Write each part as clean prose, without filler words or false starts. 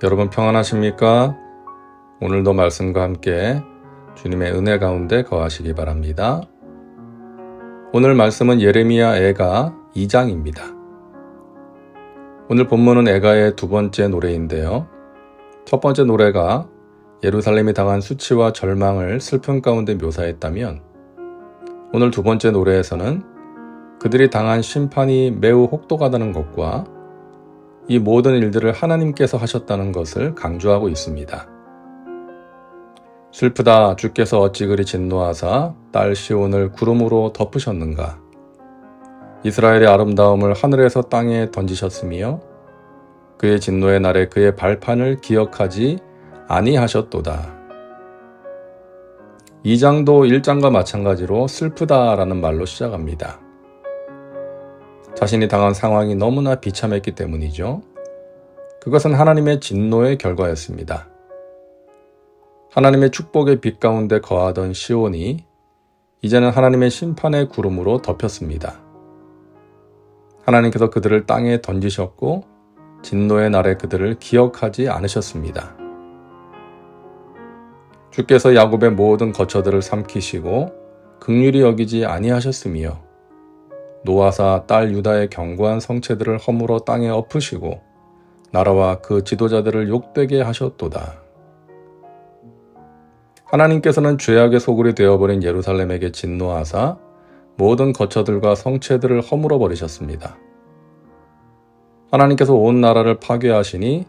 여러분 평안하십니까? 오늘도 말씀과 함께 주님의 은혜 가운데 거하시기 바랍니다. 오늘 말씀은 예레미야 애가 2장입니다. 오늘 본문은 애가의 두 번째 노래인데요. 첫 번째 노래가 예루살렘이 당한 수치와 절망을 슬픔 가운데 묘사했다면 오늘 두 번째 노래에서는 그들이 당한 심판이 매우 혹독하다는 것과 이 모든 일들을 하나님께서 하셨다는 것을 강조하고 있습니다. 슬프다 주께서 어찌 그리 진노하사 딸 시온을 구름으로 덮으셨는가. 이스라엘의 아름다움을 하늘에서 땅에 던지셨으며 그의 진노의 날에 그의 발판을 기억하지 아니하셨도다. 2장도 1장과 마찬가지로 슬프다라는 말로 시작합니다. 자신이 당한 상황이 너무나 비참했기 때문이죠. 그것은 하나님의 진노의 결과였습니다. 하나님의 축복의 빛 가운데 거하던 시온이 이제는 하나님의 심판의 구름으로 덮였습니다. 하나님께서 그들을 땅에 던지셨고 진노의 날에 그들을 기억하지 않으셨습니다. 주께서 야곱의 모든 거처들을 삼키시고 긍휼히 여기지 아니하셨으며 노아사 딸 유다의 견고한 성체들을 허물어 땅에 엎으시고 나라와 그 지도자들을 욕되게 하셨도다. 하나님께서는 죄악의 소굴이 되어버린 예루살렘에게 진노하사 모든 거처들과 성체들을 허물어 버리셨습니다. 하나님께서 온 나라를 파괴하시니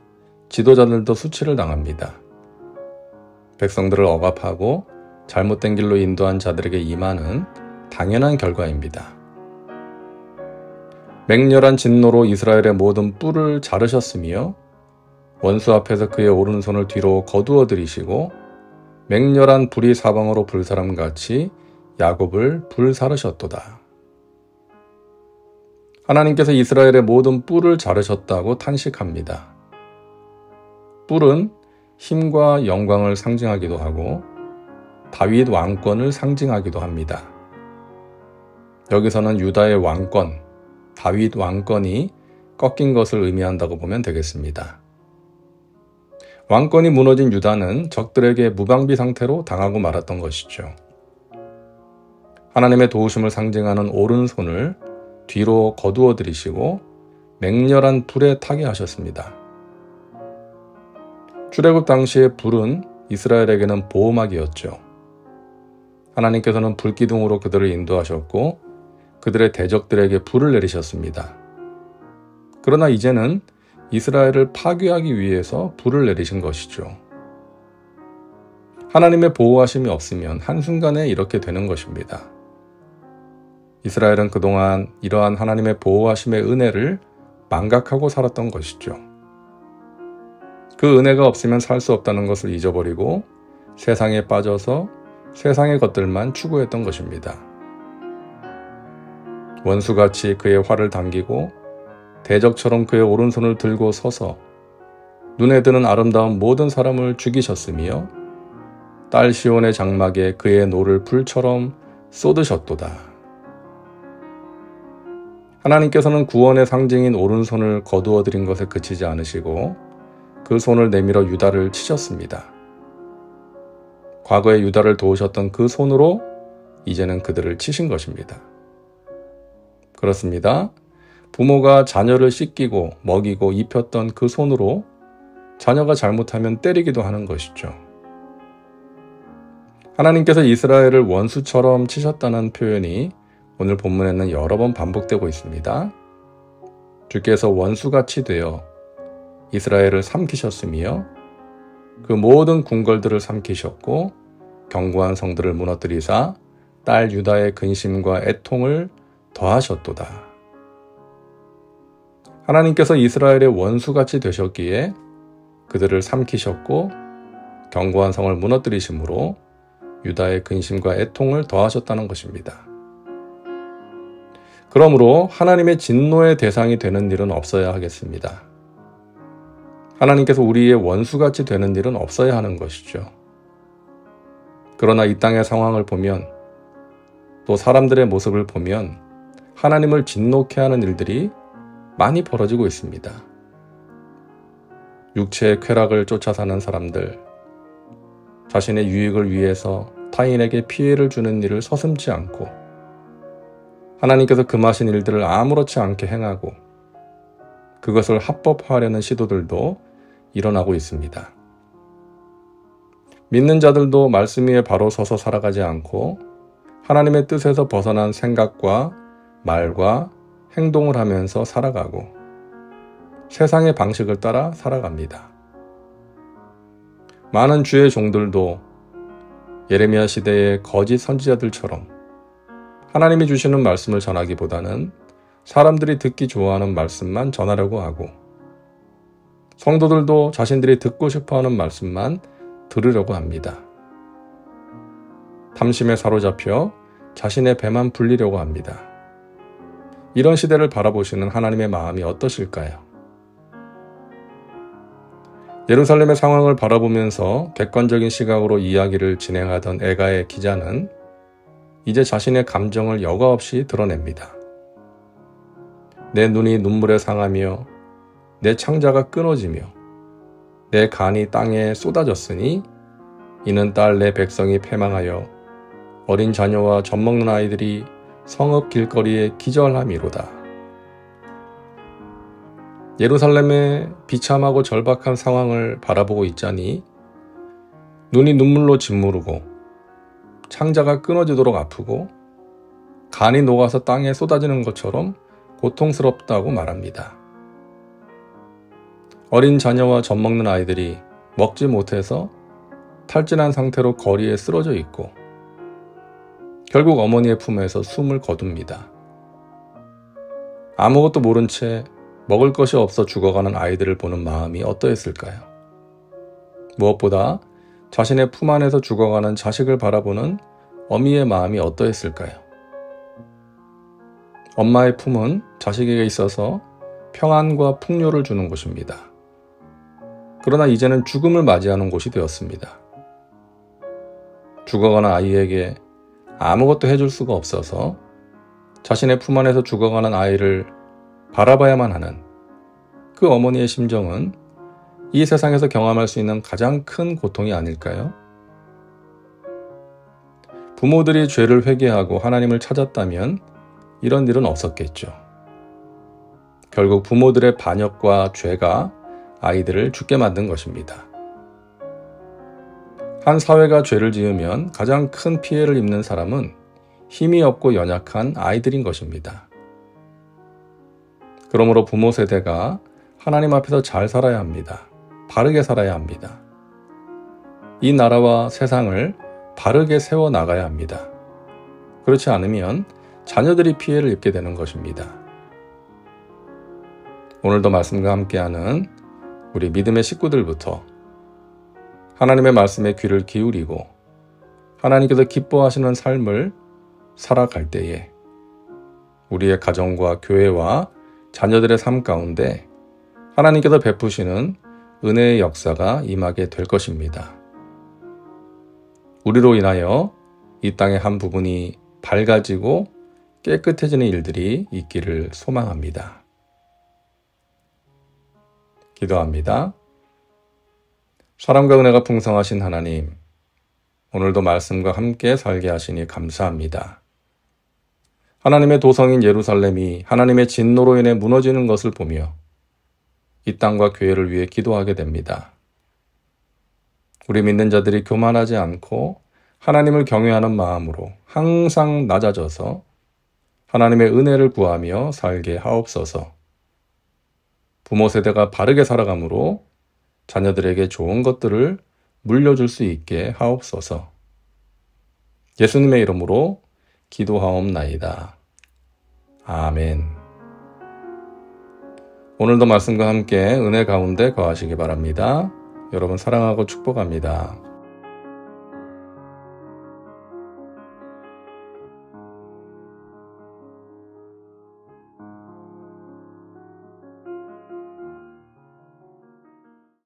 지도자들도 수치를 당합니다. 백성들을 억압하고 잘못된 길로 인도한 자들에게 임하는 당연한 결과입니다. 맹렬한 진노로 이스라엘의 모든 뿔을 자르셨으며 원수 앞에서 그의 오른손을 뒤로 거두어 들이시고 맹렬한 불이 사방으로 불사람같이 야곱을 불사르셨도다. 하나님께서 이스라엘의 모든 뿔을 자르셨다고 탄식합니다. 뿔은 힘과 영광을 상징하기도 하고 다윗 왕권을 상징하기도 합니다. 여기서는 유다의 왕권, 다윗 왕권이 꺾인 것을 의미한다고 보면 되겠습니다. 왕권이 무너진 유다는 적들에게 무방비 상태로 당하고 말았던 것이죠. 하나님의 도우심을 상징하는 오른손을 뒤로 거두어 들이시고 맹렬한 불에 타게 하셨습니다. 출애굽 당시의 불은 이스라엘에게는 보호막이었죠. 하나님께서는 불기둥으로 그들을 인도하셨고 그들의 대적들에게 불을 내리셨습니다. 그러나 이제는 이스라엘을 파괴하기 위해서 불을 내리신 것이죠. 하나님의 보호하심이 없으면 한순간에 이렇게 되는 것입니다. 이스라엘은 그동안 이러한 하나님의 보호하심의 은혜를 망각하고 살았던 것이죠. 그 은혜가 없으면 살 수 없다는 것을 잊어버리고 세상에 빠져서 세상의 것들만 추구했던 것입니다. 원수같이 그의 활을 당기고 대적처럼 그의 오른손을 들고 서서 눈에 드는 아름다운 모든 사람을 죽이셨으며 딸 시온의 장막에 그의 노를 불처럼 쏟으셨도다. 하나님께서는 구원의 상징인 오른손을 거두어 들인 것에 그치지 않으시고 그 손을 내밀어 유다를 치셨습니다. 과거에 유다를 도우셨던 그 손으로 이제는 그들을 치신 것입니다. 그렇습니다. 부모가 자녀를 씻기고 먹이고 입혔던 그 손으로 자녀가 잘못하면 때리기도 하는 것이죠. 하나님께서 이스라엘을 원수처럼 치셨다는 표현이 오늘 본문에는 여러 번 반복되고 있습니다. 주께서 원수같이 되어 이스라엘을 삼키셨으며 그 모든 궁궐들을 삼키셨고 견고한 성들을 무너뜨리사 딸 유다의 근심과 애통을 더하셨도다. 하나님께서 이스라엘의 원수같이 되셨기에 그들을 삼키셨고 견고한 성을 무너뜨리심으로 유다의 근심과 애통을 더하셨다는 것입니다. 그러므로 하나님의 진노의 대상이 되는 일은 없어야 하겠습니다. 하나님께서 우리의 원수같이 되는 일은 없어야 하는 것이죠. 그러나 이 땅의 상황을 보면 또 사람들의 모습을 보면 하나님을 진노케 하는 일들이 많이 벌어지고 있습니다. 육체의 쾌락을 쫓아 사는 사람들, 자신의 유익을 위해서 타인에게 피해를 주는 일을 서슴지 않고 하나님께서 금하신 일들을 아무렇지 않게 행하고 그것을 합법화하려는 시도들도 일어나고 있습니다. 믿는 자들도 말씀 위에 바로 서서 살아가지 않고 하나님의 뜻에서 벗어난 생각과 말과 행동을 하면서 살아가고 세상의 방식을 따라 살아갑니다. 많은 주의 종들도 예레미야 시대의 거짓 선지자들처럼 하나님이 주시는 말씀을 전하기보다는 사람들이 듣기 좋아하는 말씀만 전하려고 하고 성도들도 자신들이 듣고 싶어하는 말씀만 들으려고 합니다. 탐심에 사로잡혀 자신의 배만 불리려고 합니다. 이런 시대를 바라보시는 하나님의 마음이 어떠실까요? 예루살렘의 상황을 바라보면서 객관적인 시각으로 이야기를 진행하던 에가의 기자는 이제 자신의 감정을 여과 없이 드러냅니다. 내 눈이 눈물에 상하며 내 창자가 끊어지며 내 간이 땅에 쏟아졌으니 이는 딸 내 백성이 패망하여 어린 자녀와 젖먹는 아이들이 성읍 길거리에 기절함이로다. 예루살렘의 비참하고 절박한 상황을 바라보고 있자니 눈이 눈물로 짓무르고 창자가 끊어지도록 아프고 간이 녹아서 땅에 쏟아지는 것처럼 고통스럽다고 말합니다. 어린 자녀와 젖먹는 아이들이 먹지 못해서 탈진한 상태로 거리에 쓰러져 있고 결국 어머니의 품에서 숨을 거둡니다. 아무것도 모른 채 먹을 것이 없어 죽어가는 아이들을 보는 마음이 어떠했을까요? 무엇보다 자신의 품 안에서 죽어가는 자식을 바라보는 어미의 마음이 어떠했을까요? 엄마의 품은 자식에게 있어서 평안과 풍요를 주는 곳입니다. 그러나 이제는 죽음을 맞이하는 곳이 되었습니다. 죽어가는 아이에게 아무것도 해줄 수가 없어서 자신의 품 안에서 죽어가는 아이를 바라봐야만 하는 그 어머니의 심정은 이 세상에서 경험할 수 있는 가장 큰 고통이 아닐까요? 부모들이 죄를 회개하고 하나님을 찾았다면 이런 일은 없었겠죠. 결국 부모들의 반역과 죄가 아이들을 죽게 만든 것입니다. 한 사회가 죄를 지으면 가장 큰 피해를 입는 사람은 힘이 없고 연약한 아이들인 것입니다. 그러므로 부모 세대가 하나님 앞에서 잘 살아야 합니다. 바르게 살아야 합니다. 이 나라와 세상을 바르게 세워나가야 합니다. 그렇지 않으면 자녀들이 피해를 입게 되는 것입니다. 오늘도 말씀과 함께하는 우리 믿음의 식구들부터 하나님의 말씀에 귀를 기울이고 하나님께서 기뻐하시는 삶을 살아갈 때에 우리의 가정과 교회와 자녀들의 삶 가운데 하나님께서 베푸시는 은혜의 역사가 임하게 될 것입니다. 우리로 인하여 이 땅의 한 부분이 밝아지고 깨끗해지는 일들이 있기를 소망합니다. 기도합니다. 사랑과 은혜가 풍성하신 하나님, 오늘도 말씀과 함께 살게 하시니 감사합니다. 하나님의 도성인 예루살렘이 하나님의 진노로 인해 무너지는 것을 보며 이 땅과 교회를 위해 기도하게 됩니다. 우리 믿는 자들이 교만하지 않고 하나님을 경외하는 마음으로 항상 낮아져서 하나님의 은혜를 구하며 살게 하옵소서. 부모 세대가 바르게 살아가므로 자녀들에게 좋은 것들을 물려줄 수 있게 하옵소서. 예수님의 이름으로 기도하옵나이다. 아멘. 오늘도 말씀과 함께 은혜 가운데 거하시기 바랍니다. 여러분 사랑하고 축복합니다.